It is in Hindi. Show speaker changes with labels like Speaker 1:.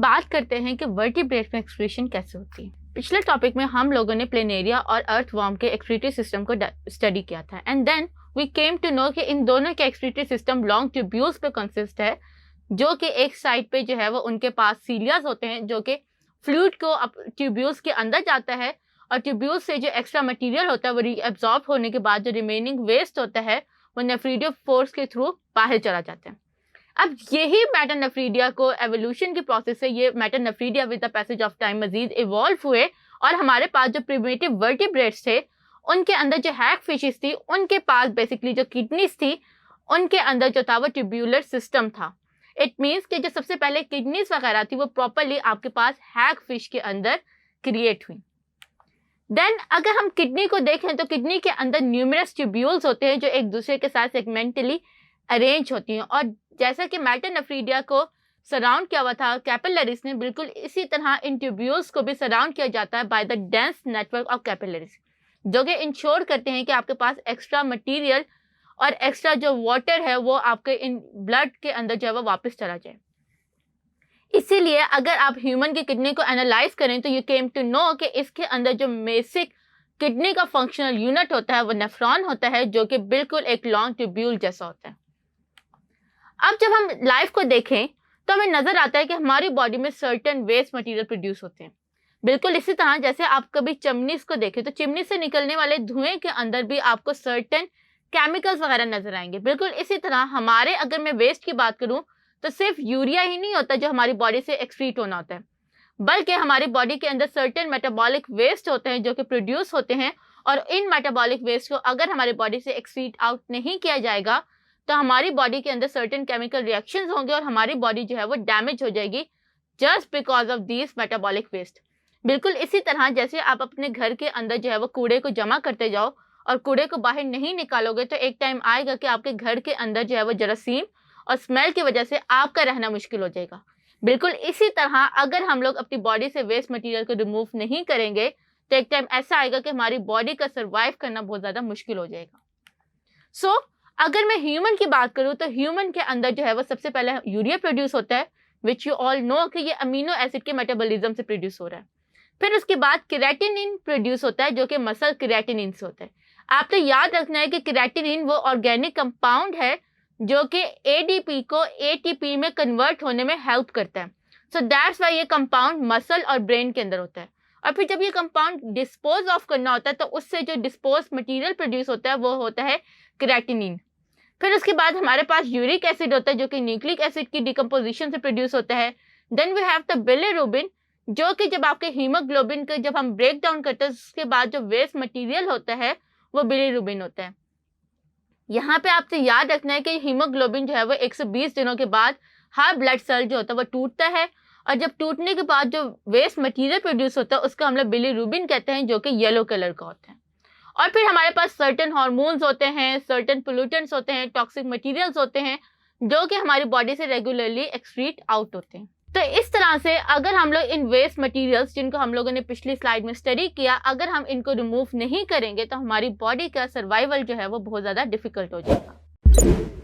Speaker 1: बात करते हैं कि वर्टिब्रेट में एक्सक्रीशन कैसे होती है। पिछले टॉपिक में हम लोगों ने प्लेनेरिया और अर्थवर्म के एक्सक्रीटरी सिस्टम को स्टडी किया था and then we came to know कि इन दोनों के एक्सक्रीटरी सिस्टम लॉन्ग ट्यूब्यूल्स पे कंसिस्ट है, जो कि एक साइड पे जो है वो उनके पास सीलियाज होते हैं जो कि फ्लूइड को ट्यूब्यूल्स के अंदर जाता है और ट्यूब्यूल्स से जो एक्स्ट्रा मटेरियल होता है वो रीअब्सॉर्ब होने के बाद जो रिमेनिंग वेस्ट होता है वो नेफ्रीडिया फोर्स के थ्रू बाहर चला जाता है। अब यही मेटानेफ्रीडिया को एवोल्यूशन के प्रोसेस से ये metanephridia with the passage of time मजीद इवॉल्व हुए और हमारे पास जो प्रिमिटिव वर्टिब्रेट्स थे उनके अंदर जो हैग फिशेस थी उनके पास बेसिकली जो किडनीज थी उनके अंदर जो था वो ट्यूब्यूलर सिस्टम था। इट मीन्स कि जो सबसे पहले किडनीज वगैरह थी वो प्रॉपरली आपके पास हैग फिश के अंदर क्रिएट हुई। देन अगर हम किडनी को देखें तो किडनी के अंदर न्यूमरस ट्यूब्यूल्स होते हैं जो एक दूसरे के साथ सेगमेंटली अरेंज होती हैं और जैसा कि मेटानेफ्रीडिया को सराउंड किया हुआ था कैपिलरीज ने, बिल्कुल इसी तरह इन ट्यूब्यूल्स को भी सराउंड किया जाता है by the dense network of capillaries, जो कि इंश्योर करते हैं कि आपके पास एक्स्ट्रा मटेरियल और एक्स्ट्रा जो वाटर है वो आपके इन ब्लड के अंदर जो है वो वापस चला जाए। इसीलिए अगर आप ह्यूमन की किडनी को एनालाइज करें तो यू केम टू नो कि इसके अंदर जो बेसिक किडनी का फंक्शनल यूनिट होता है वो नेफ्रॉन होता है, जो कि बिल्कुल एक लॉन्ग ट्यूब्यूल जैसा होता है। अब जब हम लाइफ को देखें तो हमें नजर आता है कि हमारी बॉडी में सर्टेन वेस्ट मटेरियल प्रोड्यूस होते हैं, बिल्कुल इसी तरह जैसे आप कभी चिमनीज को देखें तो चिमनी से निकलने वाले धुएं के अंदर भी आपको सर्टेन केमिकल्स वगैरह नजर आएंगे। बिल्कुल इसी तरह हमारे अगर मैं वेस्ट की बात करूं तो सिर्फ यूरिया ही नहीं होता जो हमारी बॉडी से एक्सक्रीट होना होता है, बल्कि हमारी बॉडी के अंदर सर्टेन मेटाबॉलिक वेस्ट होते हैं जो कि प्रोड्यूस होते हैं और इन मेटाबॉलिक वेस्ट को अगर हमारी बॉडी से एक्सक्रीट आउट नहीं किया जाएगा तो हमारी बॉडी के अंदर सर्टेन केमिकल रिएक्शंस होंगे और हमारी बॉडी जो है वो डैमेज हो जाएगी just because of these metabolic waste. बिल्कुल इसी तरह जैसे आप अपने घर के अंदर जो है वो कूड़े को जमा करते जाओ और कूड़े को बाहर नहीं निकालोगे तो एक टाइम आएगा कि आपके घर के अंदर जो है वो जरासीम और स्मेल की वजह से आपका रहना मुश्किल हो जाएगा। बिल्कुल इसी तरह अगर हम लोग अपनी बॉडी से वेस्ट मटेरियल को रिमूव नहीं करेंगे तो एक टाइम ऐसा आएगा कि हमारी बॉडी का सर्वाइव करना बहुत ज़्यादा मुश्किल हो जाएगा। सो अगर मैं ह्यूमन की बात करूँ तो ह्यूमन के अंदर जो है वो सबसे पहले यूरिया प्रोड्यूस होता है, विच यू ऑल नो कि ये अमीनो एसिड के मेटाबॉलिज्म से प्रोड्यूस हो रहा है। फिर उसके बाद केराटिनिन प्रोड्यूस होता है जो कि मसल केराटिनिन से होता है। आप तो याद रखना है कि केराटिनिन वो ऑर्गेनिक कंपाउंड है जो कि एडीपी को एटीपी में कन्वर्ट होने में हेल्प करता है। सो दैट्स वाई ये कंपाउंड मसल और ब्रेन के अंदर होता है और फिर जब ये कंपाउंड डिस्पोज ऑफ करना होता है तो उससे जो डिस्पोज मटेरियल प्रोड्यूस होता है वो होता है केराटिनिन। फिर उसके बाद हमारे पास यूरिक एसिड होता है जो कि न्यूक्लिक एसिड की डिकम्पोजिशन से प्रोड्यूस होता है। Then we have the bilirubin जो कि जब आपके हीमोग्लोबिन को जब हम ब्रेक डाउन करते हैं उसके बाद जो वेस्ट मटेरियल होता है वो बिलिरुबिन होता है। यहाँ पे आपसे याद रखना है कि हीमोग्लोबिन जो है वो 120 दिनों के बाद हर ब्लड सेल जो होता है वो टूटता है और जब टूटने के बाद जो वेस्ट मटेरियल प्रोड्यूस होता है उसको हम लोग बिलिरुबिन कहते हैं जो कि येलो कलर का होता है। और फिर हमारे पास सर्टेन हार्मोन्स होते हैं, सर्टेन पोल्यूटेंट्स होते हैं, टॉक्सिक मटेरियल्स होते हैं जो कि हमारी बॉडी से रेगुलरली एक्सक्रीट आउट होते हैं। तो इस तरह से अगर हम लोग इन वेस्ट मटेरियल्स जिनको हम लोगों ने पिछली स्लाइड में स्टडी किया अगर हम इनको रिमूव नहीं करेंगे तो हमारी बॉडी का सर्वाइवल जो है वो बहुत ज़्यादा डिफिकल्ट हो जाएगा।